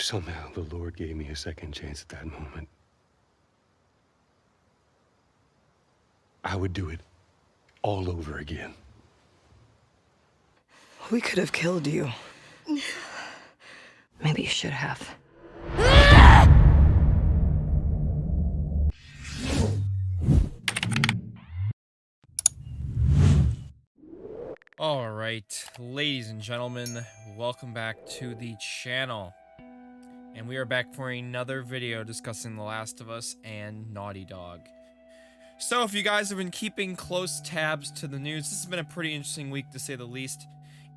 somehow the Lord gave me a second chance at that moment, I would do it all over again. We could have killed you. Maybe you should have. Alright, ladies and gentlemen, welcome back to the channel. And we are back for another video discussing The Last of Us and Naughty Dog. So if you guys have been keeping close tabs to the news, this has been a pretty interesting week to say the least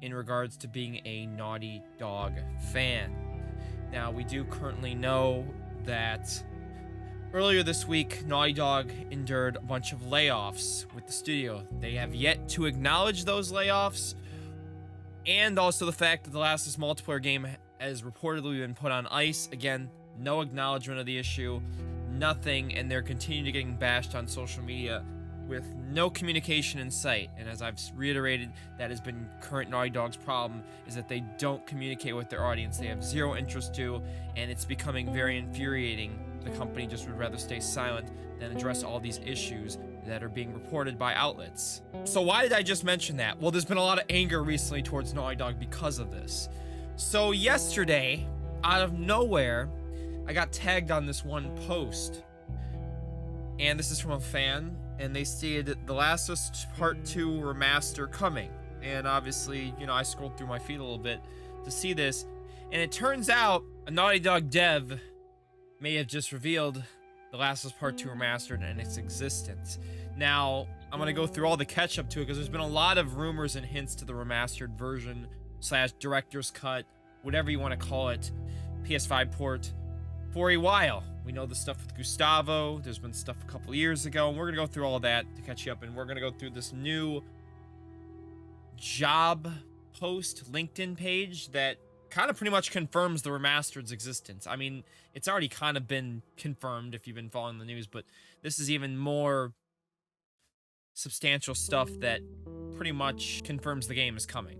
in regards to being a Naughty Dog fan. Now, we do currently know that earlier this week, Naughty Dog endured a bunch of layoffs with the studio. They have yet to acknowledge those layoffs, and also the fact that the Last of Us multiplayer game has reportedly been put on ice. Again, no acknowledgement of the issue, nothing, and they're continuing to getting bashed on social media with no communication in sight. And as I've reiterated, that has been current Naughty Dog's problem, is that they don't communicate with their audience. They have zero interest to, and it's becoming very infuriating. The company just would rather stay silent than address all these issues that are being reported by outlets. So why did I just mention that? Well, there's been a lot of anger recently towards Naughty Dog because of this. So yesterday, out of nowhere, I got tagged on this one post. And this is from a fan, and they stated The Last of Us Part 2 Remaster coming. And obviously, you know, I scrolled through my feed a little bit to see this, and it turns out a Naughty Dog dev may have just revealed The Last of Us Part 2 Remastered and its existence. Now, I'm going to go through all the catch-up to it because there's been a lot of rumors and hints to the remastered version / director's cut, whatever you want to call it, PS5 port, for a while. We know the stuff with Gustavo, there's been stuff a couple years ago, and we're going to go through all of that to catch you up, and we're going to go through this new job post LinkedIn page that kind of pretty much confirms the remastered's existence. I mean, it's already kind of been confirmed if you've been following the news, but this is even more substantial stuff that pretty much confirms the game is coming.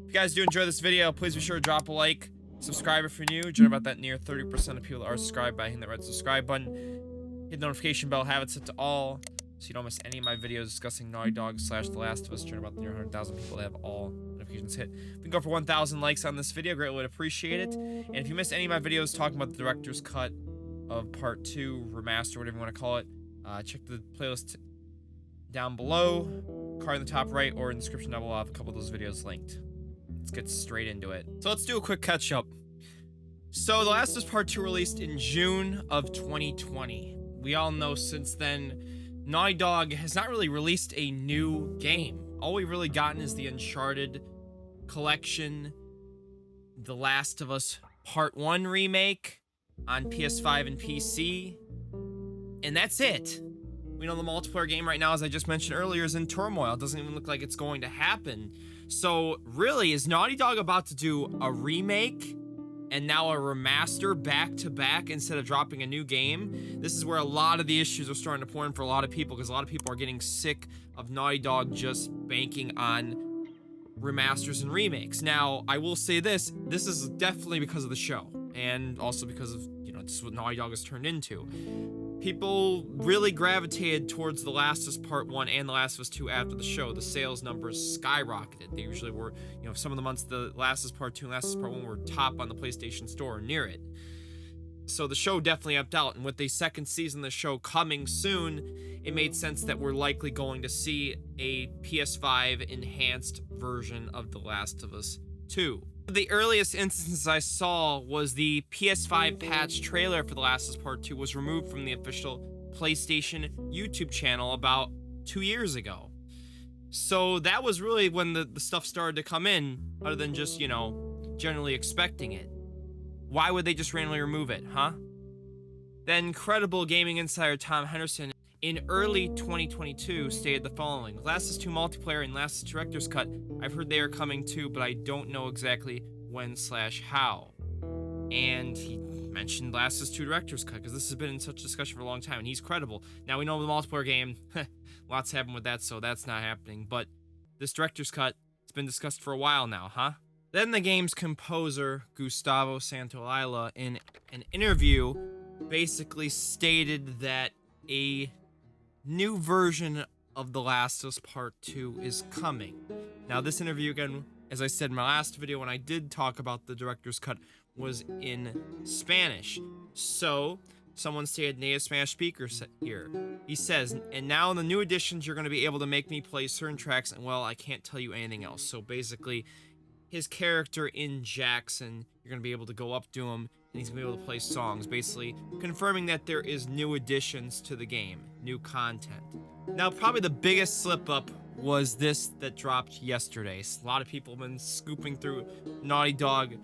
If you guys do enjoy this video, please be sure to drop a like, subscribe if you're new, join about that near 30% of people that are subscribed by hitting that red subscribe button, hit the notification bell, have it set to all, so you don't miss any of my videos discussing Naughty Dog / The Last of Us. Join about the near 100,000 people that have all notifications hit. We can go for 1,000 likes on this video, greatly would appreciate it. And if you missed any of my videos talking about the director's cut of Part 2, Remaster, whatever you want to call it, check the playlist down below, card in the top right, or in the description down below. I have a couple of those videos linked. Let's get straight into it. So let's do a quick catch-up. So The Last of Us Part 2 released in June of 2020. We all know since then, Naughty Dog has not really released a new game. All we've really gotten is the Uncharted collection, The Last of Us Part 1 remake on PS5 and PC, and that's it. We know the multiplayer game right now, as I just mentioned earlier, is in turmoil. It doesn't even look like it's going to happen. So really, is Naughty Dog about to do a remake and now a remaster back-to-back instead of dropping a new game? This is where a lot of the issues are starting to pour in for a lot of people, because a lot of people are getting sick of Naughty Dog just banking on remasters and remakes. Now, I will say this is definitely because of the show, and also because of, you know, this is what Naughty Dog has turned into. People really gravitated towards The Last of Us Part 1 and The Last of Us 2 after the show. The sales numbers skyrocketed. They usually were, you know, some of the months The Last of Us Part 2 and Last of Us Part 1 were top on the PlayStation Store or near it. So the show definitely upped out, and with the second season of the show coming soon, it made sense that we're likely going to see a PS5 enhanced version of The Last of Us 2. The earliest instances I saw was the PS5 Patch trailer for The Last of Us Part 2 was removed from the official PlayStation YouTube channel about 2 years ago. So that was really when the stuff started to come in, other than just, you know, generally expecting it. Why would they just randomly remove it, huh? Then credible gaming insider Tom Henderson in early 2022 stated the following: Last of Us 2 multiplayer and Last of Us director's cut, I've heard they are coming too, but I don't know exactly when / how. And he mentioned Last of Us 2 director's cut, because this has been in such discussion for a long time, and he's credible. Now, we know the multiplayer game, lots happened with that, so that's not happening, but this director's cut, it's been discussed for a while now, huh? Then the game's composer, Gustavo Santaolalla, in an interview, basically stated that a new version of The Last of Us Part 2 is coming. Now, this interview, again, as I said in my last video when I did talk about the director's cut, was in Spanish. So, someone stated native Spanish speaker here. He says, and now in the new editions, you're going to be able to make me play certain tracks, and well, I can't tell you anything else. So basically, his character in Jackson, you're going to be able to go up to him, and he's going to be able to play songs, basically confirming that there is new additions to the game, new content. Now, probably the biggest slip-up was this that dropped yesterday. A lot of people have been scooping through Naughty Dog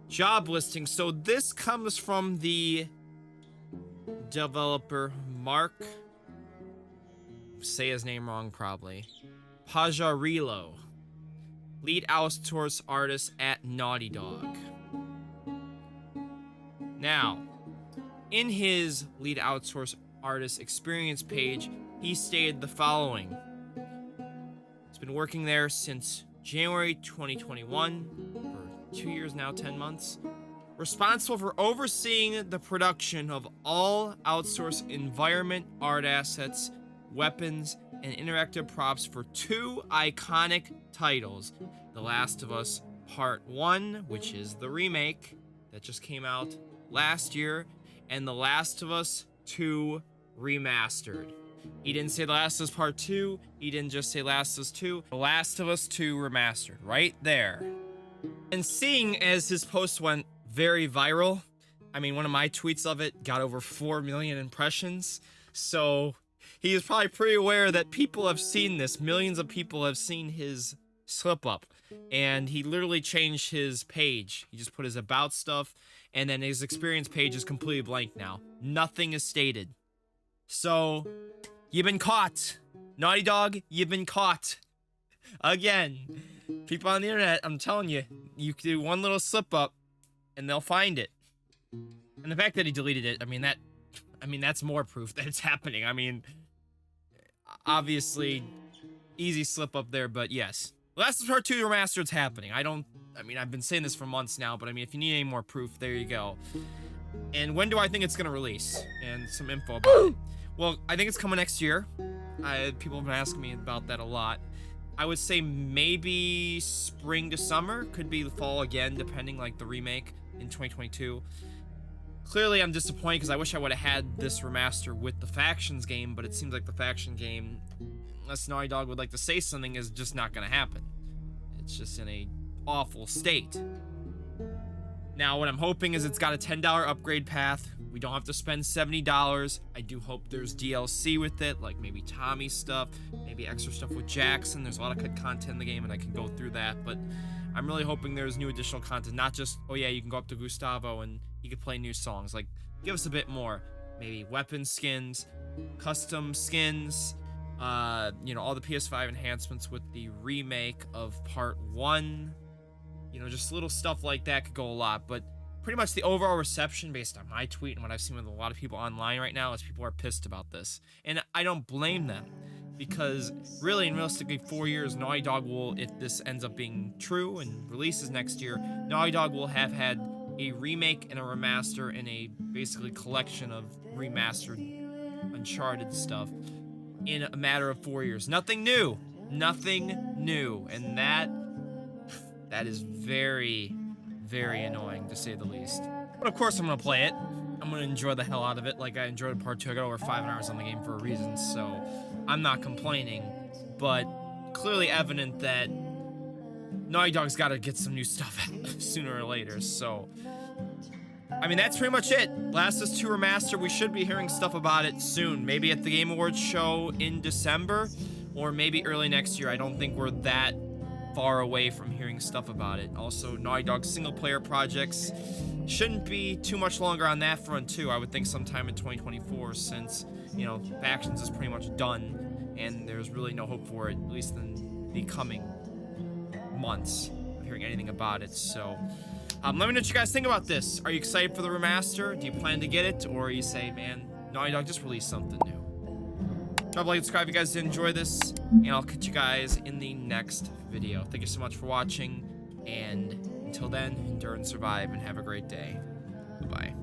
job listings. So this comes from the developer Mark, say his name wrong probably, Pajarilo, lead outsource artist at Naughty Dog. Now, in his lead outsource artist experience page, he stated the following. He's been working there since January 2021, for 2 years now, 10 months. Responsible for overseeing the production of all outsourced environment, art assets, weapons, and interactive props for 2 iconic titles. The Last of Us Part 1, which is the remake that just came out last year, and The Last of Us 2 Remastered. He didn't say The Last of Us Part 2, he didn't just say Last of Us 2, The Last of Us 2 Remastered, right there. And seeing as his post went very viral, I mean, one of my tweets of it got over 4 million impressions, so he is probably pretty aware that people have seen this. Millions of people have seen his slip up, and he literally changed his page. He just put his about stuff, and then his experience page is completely blank now. Nothing is stated. So, you've been caught. Naughty Dog, you've been caught. Again, people on the internet, I'm telling you, you can do one little slip up, and they'll find it. And the fact that he deleted it, I mean, that's more proof that it's happening. I mean, obviously, easy slip up there, but yes. Last of Us Part 2 Remastered's happening. I've been saying this for months now, but I mean, if you need any more proof, there you go. And when do I think it's gonna release? And some info about it. Well, I think it's coming next year. People have been asking me about that a lot. I would say maybe spring to summer, could be the fall again, depending, like the remake in 2022. Clearly, I'm disappointed because I wish I would have had this remaster with the Factions game, but it seems like the Faction game, unless Naughty Dog would like to say something, is just not going to happen. It's just in a awful state. Now, what I'm hoping is it's got a $10 upgrade path. We don't have to spend $70. I do hope there's DLC with it, like maybe Tommy stuff, maybe extra stuff with Jackson. There's a lot of good content in the game, and I can go through that, but I'm really hoping there's new additional content, not just, oh yeah, you can go up to Gustavo and you can play new songs. Like, give us a bit more. Maybe weapon skins, custom skins, all the PS5 enhancements with the remake of Part 1. Just little stuff like that could go a lot, but pretty much the overall reception based on my tweet and what I've seen with a lot of people online right now is people are pissed about this. And I don't blame them, because really and realistically 4 years, Naughty Dog will, if this ends up being true and releases next year, Naughty Dog will have had a remake and a remaster and a basically collection of remastered Uncharted stuff in a matter of 4 years. Nothing new. And that is very, very annoying, to say the least. But of course I'm gonna play it. I'm gonna enjoy the hell out of it like I enjoyed Part 2. I got over 5 hours on the game for a reason, so I'm not complaining. But clearly evident that Naughty Dog's gotta get some new stuff sooner or later, so that's pretty much it. Last of Us 2 Remastered, we should be hearing stuff about it soon. Maybe at the Game Awards show in December, or maybe early next year. I don't think we're that far away from hearing stuff about it. Also, Naughty Dog's single-player projects shouldn't be too much longer on that front, too. I would think sometime in 2024, since, Factions is pretty much done, and there's really no hope for it, at least in the coming months, of hearing anything about it. So, let me know what you guys think about this. Are you excited for the remaster? Do you plan to get it? Or you say, man, Naughty Dog just released something new? Drop a like, subscribe if you guys did enjoy this, and I'll catch you guys in the next video. Thank you so much for watching. And until then, endure and survive, and have a great day. Goodbye.